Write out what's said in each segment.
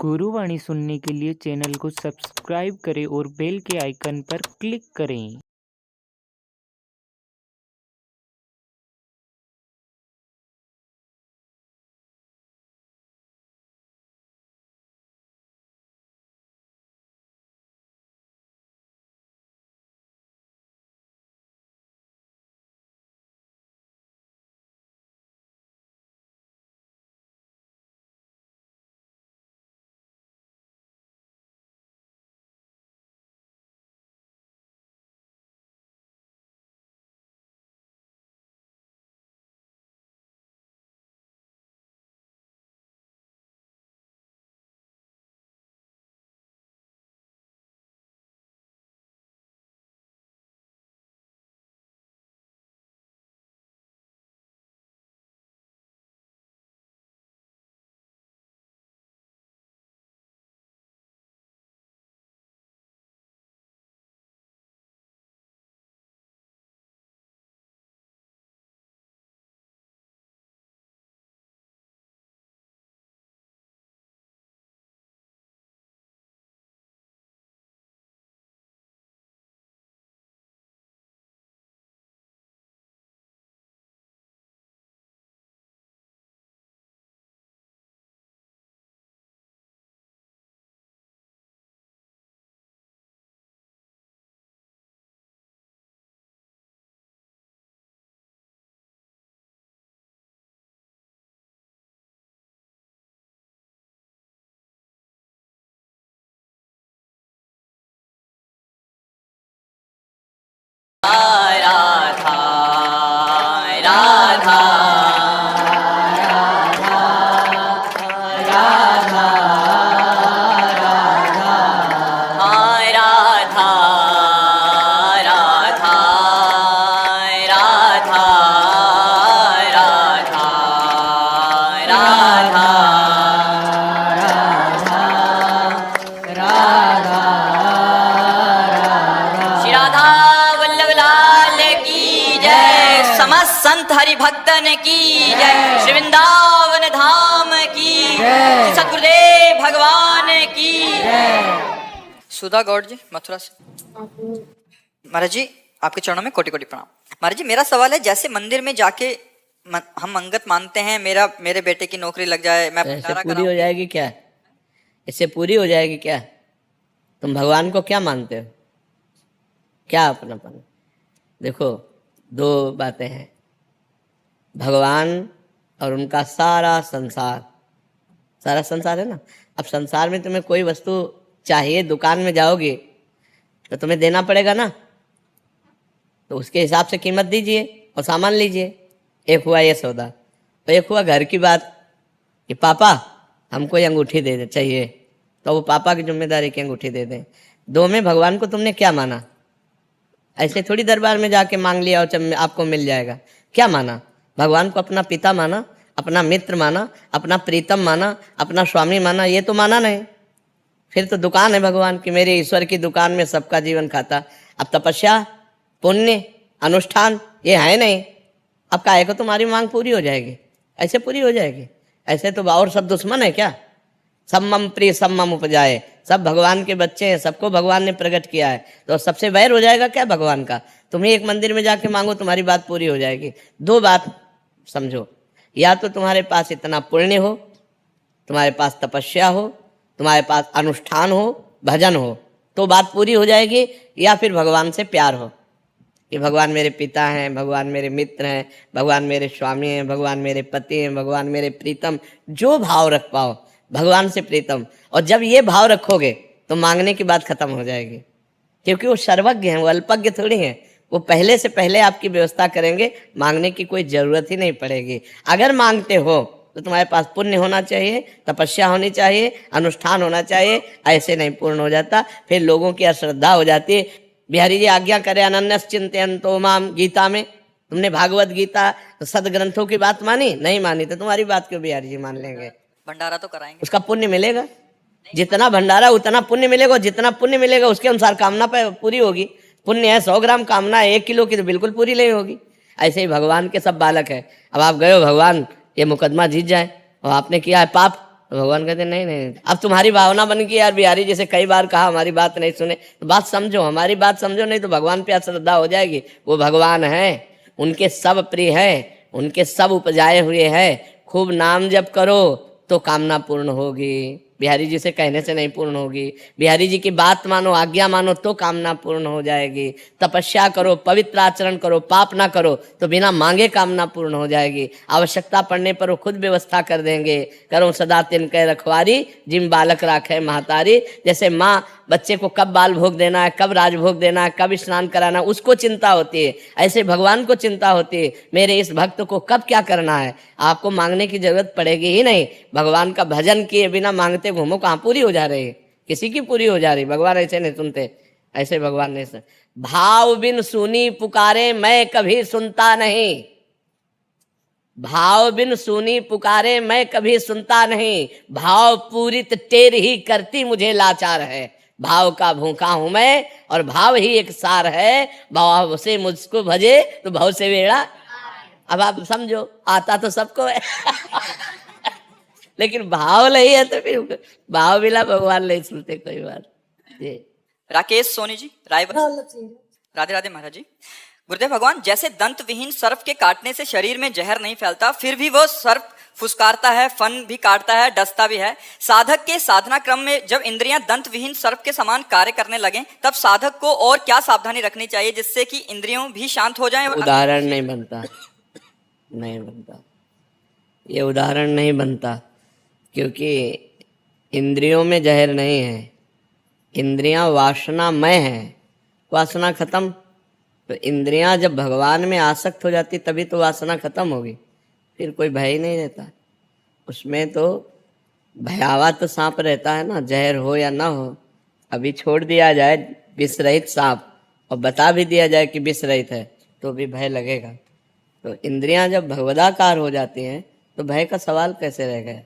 गुरुवाणी सुनने के लिए चैनल को सब्सक्राइब करें और बेल के आइकन पर क्लिक करें। राधा राधा राधा हाय राधा राधा राधा राधा राधा श्री राधा वल्लभ लाल की जय। समस्त संत हरि भक्तन की जय। श्री वृंदावन धाम की जय। सतगुरुदेव भगवान की जय। सुधा गौड़ जी मथुरा से। महाराज जी आपके चरणों में कोटि कोटि प्रणाम। महाराज जी मेरा सवाल है, जैसे मंदिर में जाके हम मंगत मानते हैं, मेरे बेटे की नौकरी लग जाए, मैं इससे पूरी हो जाएगी क्या? इससे पूरी हो जाएगी क्या? तुम भगवान को क्या मानते हो? क्या अपनापन? देखो दो बातें हैं, भगवान और उनका सारा संसार। सारा संसार है ना। अब संसार में तुम्हें कोई वस्तु चाहिए, दुकान में जाओगे तो तुम्हें देना पड़ेगा ना, तो उसके हिसाब से कीमत दीजिए और सामान लीजिए। एक हुआ ये सौदा, और एक हुआ घर की बात कि पापा हमको ये अंगूठी दे दे चाहिए, तो वो पापा की जिम्मेदारी की अंगूठी दे दें। दो में भगवान को तुमने क्या माना? ऐसे थोड़ी दरबार में जाके मांग लिया और आपको मिल जाएगा। क्या माना? भगवान को अपना पिता माना, अपना मित्र माना, अपना प्रीतम माना, अपना स्वामी माना? ये तो माना नहीं। फिर तो दुकान है भगवान की, मेरे ईश्वर की दुकान में सबका जीवन खाता। अब तपस्या, पुण्य, अनुष्ठान ये है नहीं। अब काहे को तुम्हारी मांग पूरी हो जाएगी? ऐसे पूरी हो जाएगी? ऐसे तो और सब दुश्मन है क्या? सब मम प्रिय सब मम उपजाए, सब भगवान के बच्चे हैं, सबको भगवान ने प्रकट किया है, तो सबसे वैर हो जाएगा क्या भगवान का? तुम्हें एक मंदिर में जाके मांगो, तुम्हारी बात पूरी हो जाएगी। दो बात समझो, या तो तुम्हारे पास इतना पुण्य हो, तुम्हारे पास तपस्या हो, तुम्हारे पास अनुष्ठान हो, भजन हो, तो बात पूरी हो जाएगी, या फिर भगवान से प्यार हो कि भगवान मेरे पिता हैं, भगवान मेरे मित्र हैं, भगवान मेरे स्वामी हैं, भगवान मेरे पति हैं, भगवान मेरे प्रीतम। जो भाव रख पाओ भगवान से प्रीतम, और जब ये भाव रखोगे तो मांगने की बात खत्म हो जाएगी, क्योंकि वो सर्वज्ञ हैं, वो अल्पज्ञ थोड़ी हैं। वो पहले से पहले आपकी व्यवस्था करेंगे, मांगने की कोई जरूरत ही नहीं पड़ेगी। अगर मांगते हो तो तुम्हारे पास पुण्य होना चाहिए, तपस्या होनी चाहिए, अनुष्ठान होना चाहिए। ऐसे नहीं पूर्ण हो जाता, फिर लोगों की अश्रद्धा हो जाती है। बिहारी जी आज्ञा करे अनन्यस चिंतयन्तो माम, गीता में तुमने भागवत गीता सदग्रंथों की बात मानी नहीं मानी, तो तुम्हारी बात क्यों बिहारी जी मान लेंगे? भंडारा तो कराएंगे, उसका पुण्य मिलेगा। जितना भंडारा उतना पुण्य मिलेगा, जितना पुण्य मिलेगा उसके अनुसार कामना पूरी होगी। पुण्य है 100 ग्राम, कामना है 1 किलो की, तो बिल्कुल पूरी नहीं होगी। ऐसे ही भगवान के सब बालक है। अब आप गए हो, भगवान ये मुकदमा जीत जाए और आपने किया है पाप, तो भगवान कहते नहीं नहीं, अब तुम्हारी भावना बन गई यार, बिहारी जैसे कई बार कहा हमारी बात नहीं सुने, तो बात समझो, हमारी बात समझो, नहीं तो भगवान पे अश्रद्धा हो जाएगी। वो भगवान है, उनके सब प्रिय है, उनके सब उपजाए हुए है। खूब नाम जप करो तो कामना पूर्ण होगी। बिहारी जी से कहने से नहीं पूर्ण होगी, बिहारी जी की बात मानो, आज्ञा मानो तो कामना पूर्ण हो जाएगी। तपस्या करो, पवित्र आचरण करो, पाप ना करो तो बिना मांगे कामना पूर्ण हो जाएगी। आवश्यकता पड़ने पर वो खुद व्यवस्था कर देंगे। करो सदा तिनके रखवारी, जिम बालक राखे महतारी। जैसे माँ बच्चे को कब बाल भोग देना है, कब राजभोग देना है, कब स्नान कराना है, उसको चिंता होती है, ऐसे भगवान को चिंता होती है मेरे इस भक्त को कब क्या करना है। आपको मांगने की जरूरत पड़ेगी ही नहीं। भगवान का भजन किए बिना मांगते घूमो, कहाँ पूरी हो जा रही है, किसी की पूरी हो जा रही। भगवान ऐसे नहीं सुनते, ऐसे भगवान नहीं सुनते। भाव बिन सुनी पुकारे मैं कभी सुनता नहीं, भाव बिन सुनी पुकारे मैं कभी सुनता नहीं। भाव पूरित टेर ही करती मुझे लाचार है। भाव का भूखा हूं मैं और भाव ही एक सार है। भाव से मुझको भजे तो भाव से बेड़ा। अब आप समझो, आता तो सबको है लेकिन भाव नहीं है तो फिर भाव बिना भगवान नहीं सुनते कोई बार। जी राकेश सोनी जी, राधे राधे महाराज जी। गुरुदेव भगवान, जैसे दंत विहीन सर्प के काटने से शरीर में जहर नहीं फैलता, फिर भी वो सर्प फुसकारता है, फन भी काटता है, डसता भी है। साधक के साधना क्रम में जब इंद्रियां दंत विहीन सर्प के समान कार्य करने लगें, तब साधक को और क्या सावधानी रखनी चाहिए जिससे कि इंद्रियों भी शांत हो जाएं? उदाहरण नहीं बनता, नहीं बनता, ये उदाहरण नहीं बनता, क्योंकि इंद्रियों में जहर नहीं है, इंद्रियां वासनामय है। वासना खत्म तो इंद्रियां जब भगवान में आसक्त हो जाती तभी तो वासना खत्म होगी, फिर कोई भय ही नहीं रहता। उसमें तो भयावह तो सांप रहता है ना, जहर हो या ना हो। अभी छोड़ दिया जाए विष रहित सांप और बता भी दिया जाए कि विष रहित है तो भी भय लगेगा। तो इंद्रियां जब भगवदाकार हो जाती हैं तो भय का सवाल कैसे रह गया।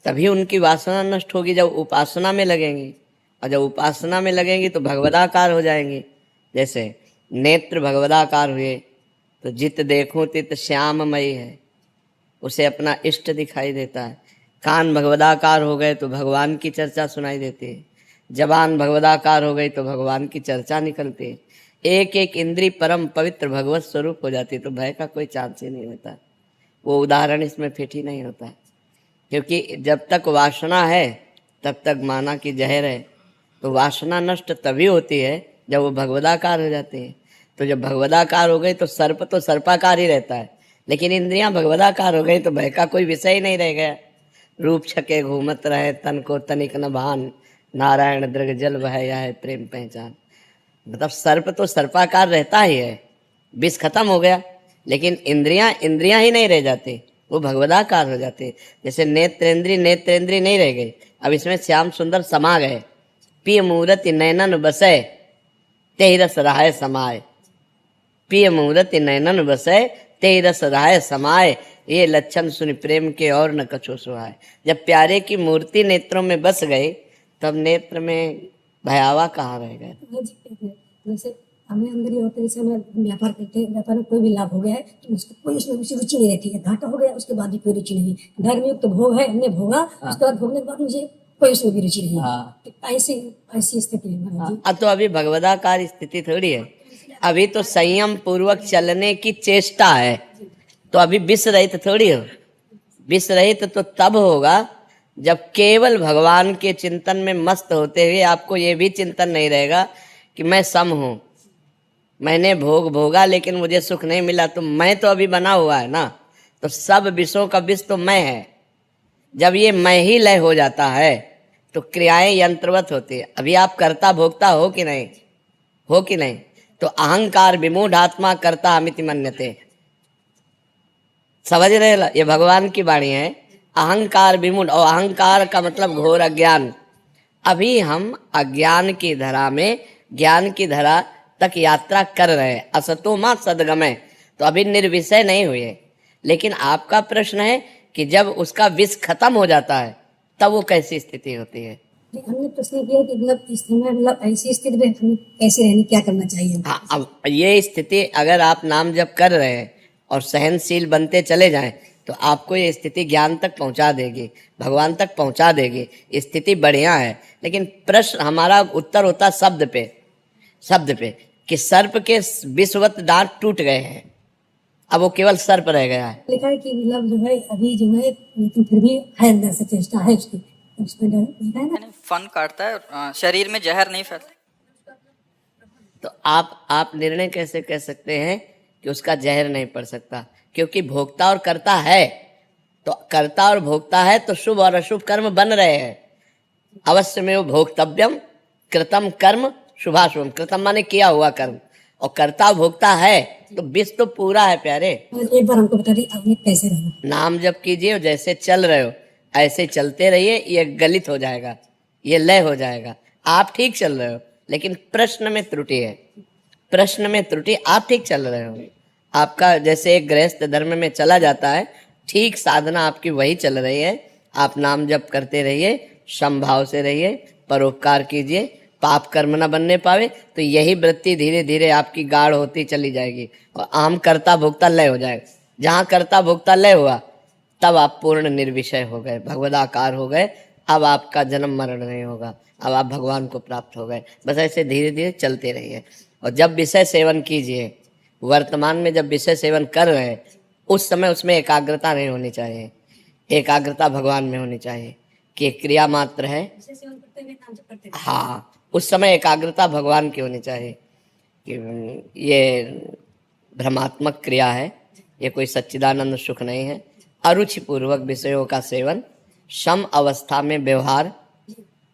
तभी उनकी वासना नष्ट होगी जब उपासना में लगेंगी, और जब उपासना में लगेंगी तो भगवदाकार हो जाएंगी। जैसे नेत्र भगवदाकार हुए तो जित देखूं तित श्याममयी है, उसे अपना इष्ट दिखाई देता है। कान भगवदाकार हो गए तो भगवान की चर्चा सुनाई देती है। जबान भगवदाकार हो गई तो भगवान की चर्चा निकलती है। एक एक इंद्री परम पवित्र भगवत स्वरूप हो जाती है, तो भय का कोई चांस ही नहीं होता। वो उदाहरण इसमें फिट ही नहीं होता है, क्योंकि जब तक वासना है तब तक माना कि जहर है। तो वासना नष्ट तभी होती है जब वो भगवदाकार हो जाती है। तो जब भगवदाकार हो गई तो सर्प तो सर्पाकार ही रहता है, लेकिन इंद्रियां भगवदाकार हो गई तो भय का कोई विषय ही नहीं रह गया। रूप छके घूमत रहे तन को तनिक न भान, नारायण दृग जल बह है प्रेम पहचान। मतलब सर्प तो सर्पाकार रहता ही है, विष खत्म हो गया, लेकिन इंद्रियां ही नहीं रह जाती, वो भगवदाकार हो जाती। जैसे नेत्रेंद्री नहीं रह गई, अब इसमें श्याम सुंदर समा गए। पिय मूर्ति नैनन बसे ते रस रहाय समाय, पिय मूर्ति नैनन बसे ते रस रहाय समाय। ये लक्षण सुनि प्रेम के और न कछो सुहाय। जब प्यारे की मूर्ति नेत्रों में बस गई तब नेत्र में भयावा कहाँ रह गए। जैसे हमें अंदर ये होता है, जैसे हम व्यापार करते हैं, व्यापार में कोई भी लाभ हो गया है तो उसको कोई उसमें रुचि नहीं रहती है। घाटा हो गया उसके बाद भी कोई रुचि नहीं। धर्मयुक्त भोग है, हमने भोगा, उसके बाद भोगने के बाद मुझे कोई उसमें भी रुचि नहीं है। ऐसी स्थिति है। अब तो अभी भगवदाकार स्थिति थोड़ी है, अभी तो संयम पूर्वक चलने की चेष्टा है। तो अभी विष रहित थोड़ी हो। विष रहित तो तब होगा जब केवल भगवान के चिंतन में मस्त होते हुए आपको ये भी चिंतन नहीं रहेगा कि मैं सम हूं, मैंने भोग भोगा लेकिन मुझे सुख नहीं मिला, तो मैं तो अभी बना हुआ है ना। तो सब विषयों का विष तो मैं है। जब ये मैं ही लय हो जाता है तो क्रियाएं यंत्रवत होती है। अभी आप कर्ता भोक्ता हो कि नहीं, हो कि नहीं? तो अहंकार विमूढ़ आत्मा कर्ता अमिति मन्यते। समझ रहे? ये भगवान की वाणी है, अहंकार विमूढ़। और अहंकार का मतलब घोर अज्ञान। अभी हम अज्ञान की धरा में ज्ञान की धरा तक यात्रा कर रहे हैं। असतो मां सदगमय, तो अभी निर्विषय नहीं हुए। लेकिन आपका प्रश्न है कि जब उसका विष खत्म हो जाता है तब वो कैसी स्थिति होती है। हमने प्रश्न किया कि मतलब इस समय मतलब ऐसी स्थिति में हमें कैसे रहने, क्या करना चाहिए। हाँ, अब ये स्थिति अगर आप नाम जप कर रहे हैं और सहनशील बनते चले जाएं तो आपको ये स्थिति ज्ञान तक पहुंचा देगी, भगवान तक पहुंचा देगी, स्थिति बढ़िया है। लेकिन प्रश्न हमारा उत्तर होता शब्द पे कि सर्प के विषवत दांत टूट गए हैं, अब वो केवल सर्प रह गया है। लिखा है कि मतलब जो है अभी जो है लेकिन फिर भी है अंदर से चेष्टा है उसकी, उसमें डर लिखा है ना। फन काटता है, शरीर में जहर नहीं फैलता। तो आप निर्णय कैसे कह सकते हैं कि उसका जहर नहीं पड़ सकता? क्योंकि भोक्ता और कर्ता है, तो कर्ता और भोक्ता है तो शुभ और अशुभ कर्म बन रहे हैं। अवश्य में वो भोक्तव्यम कृतम कर्म शुभाशुभम, कृतम माने किया हुआ कर्म, और कर्ता भोक्ता है तो विष तो पूरा है प्यारे। एक बार हमको बता दी आपने कैसे रहना। नाम जप कीजिए, जैसे चल रहे हो ऐसे चलते रहिए, ये गलित हो जाएगा, ये लय हो जाएगा। आप ठीक चल रहे हो लेकिन प्रश्न में त्रुटि है, प्रश्न में त्रुटि। आप ठीक चल रहे हो, आपका जैसे एक गृहस्थ धर्म में चला जाता है, ठीक साधना आपकी वही चल रही है। आप नाम जप करते रहिए, समभाव से रहिए, परोपकार कीजिए, पाप कर्म न बनने पावे, तो यही वृत्ति धीरे धीरे आपकी गाढ़ होती चली जाएगी और आम कर्ता भोक्ता लय हो जाएगा। जहाँ कर्ता भोक्ता लय हुआ तब आप पूर्ण निर्विषय हो गए, भगवदाकार हो गए। अब आपका जन्म मरण नहीं होगा, अब आप भगवान को प्राप्त हो गए। बस ऐसे धीरे धीरे चलते रहिए। और जब विषय सेवन कीजिए, वर्तमान में जब विषय सेवन कर रहे हैं उस समय उसमें एकाग्रता नहीं होनी चाहिए, एकाग्रता भगवान में होनी चाहिए कि एक क्रिया मात्र है। हाँ, उस समय एकाग्रता भगवान की होनी चाहिए कि ये भ्रमात्मक क्रिया है, ये कोई सच्चिदानंद सुख नहीं है। अरुचि पूर्वक विषयों का सेवन, सम अवस्था में व्यवहार,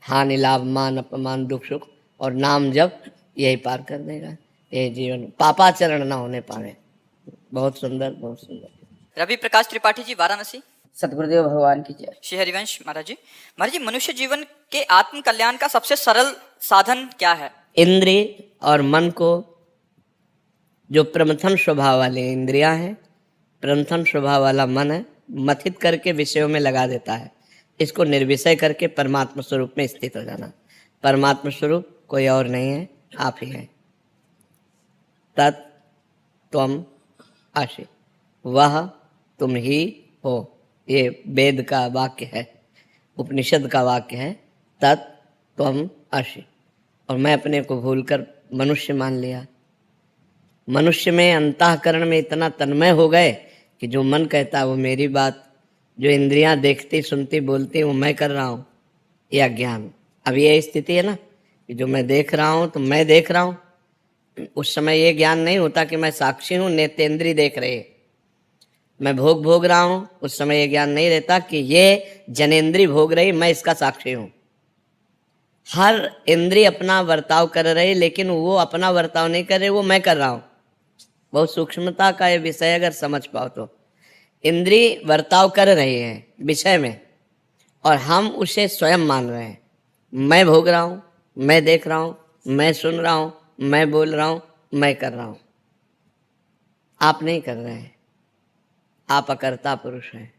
हानि लाभ मान अपमान दुख सुख और नाम जप, यही पार कर देगा ये जीवन, पापाचरण ना होने पावे। बहुत सुंदर, बहुत सुंदर। रवि प्रकाश त्रिपाठी जी, वाराणसी। सतगुरुदेव भगवान की जय। श्री हरिवंश महाराज जी। महाराज जी, मनुष्य जीवन के आत्म कल्याण का सबसे सरल साधन क्या है? इंद्रिय और मन को, जो प्रमथन स्वभाव वाले इंद्रियां हैं, प्रमथन स्वभाव वाला मन है, मथित करके विषयों में लगा देता है। इसको निर्विषय करके परमात्मा स्वरूप में स्थित हो जाना। परमात्मा स्वरूप कोई और नहीं है, आप ही हैं। तत् त्वम आसि, वह तुम ही हो, ये वेद का वाक्य है, उपनिषद का वाक्य है। तत् त्वम आसि, और मैं अपने को भूलकर मनुष्य मान लिया। मनुष्य में अंतःकरण में इतना तन्मय हो गए कि जो मन कहता है वो मेरी बात, जो इंद्रियां देखती सुनती बोलती वो मैं कर रहा हूँ, ये अज्ञान। अब ये स्थिति है ना कि जो मैं देख रहा हूँ तो मैं देख रहा हूँ। उस समय ये ज्ञान नहीं होता कि मैं साक्षी हूँ, नेत्रेंद्रिय देख रहे। मैं भोग रहा हूँ, उस समय ये ज्ञान नहीं रहता कि ये जनेंद्रिय भोग रही, मैं इसका साक्षी हूँ। हर इंद्रिय अपना वर्ताव कर रहे, लेकिन वो अपना वर्ताव नहीं कर रहे, वो मैं कर रहा हूँ। बहुत सूक्ष्मता का ये विषय अगर समझ पाओ तो इंद्रिय वर्ताव कर रही है विषय में और हम उसे स्वयं मान रहे हैं। मैं भोग रहा हूँ, मैं देख रहा हूँ, मैं सुन रहा हूँ, मैं बोल रहा हूँ, मैं कर रहा हूँ। आप नहीं कर रहे हैं, आप अकर्ता पुरुष हैं,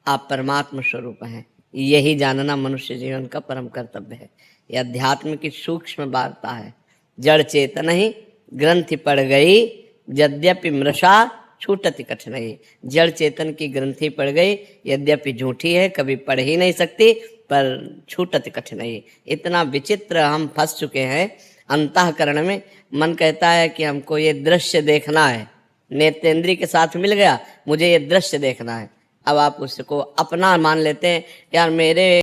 आप परमात्मा स्वरूप हैं। यही जानना मनुष्य जीवन का परम कर्तव्य है। यह अध्यात्म की सूक्ष्म वार्ता है। जड़ चेतन ही ग्रंथि पड़ गई, यद्यपि मृषा छूटति कठिनाई। जड़ चेतन की ग्रंथि पड़ गई, यद्यपि झूठी है, कभी पढ़ ही नहीं सकती, पर छूटति कठिनाई। इतना विचित्र हम फंस चुके हैं अंतःकरण में। मन कहता है कि हमको ये दृश्य देखना है, नेत्रेंद्रिय के साथ मिल गया, मुझे ये दृश्य देखना है। अब आप उसको अपना मान लेते हैं, यार मेरे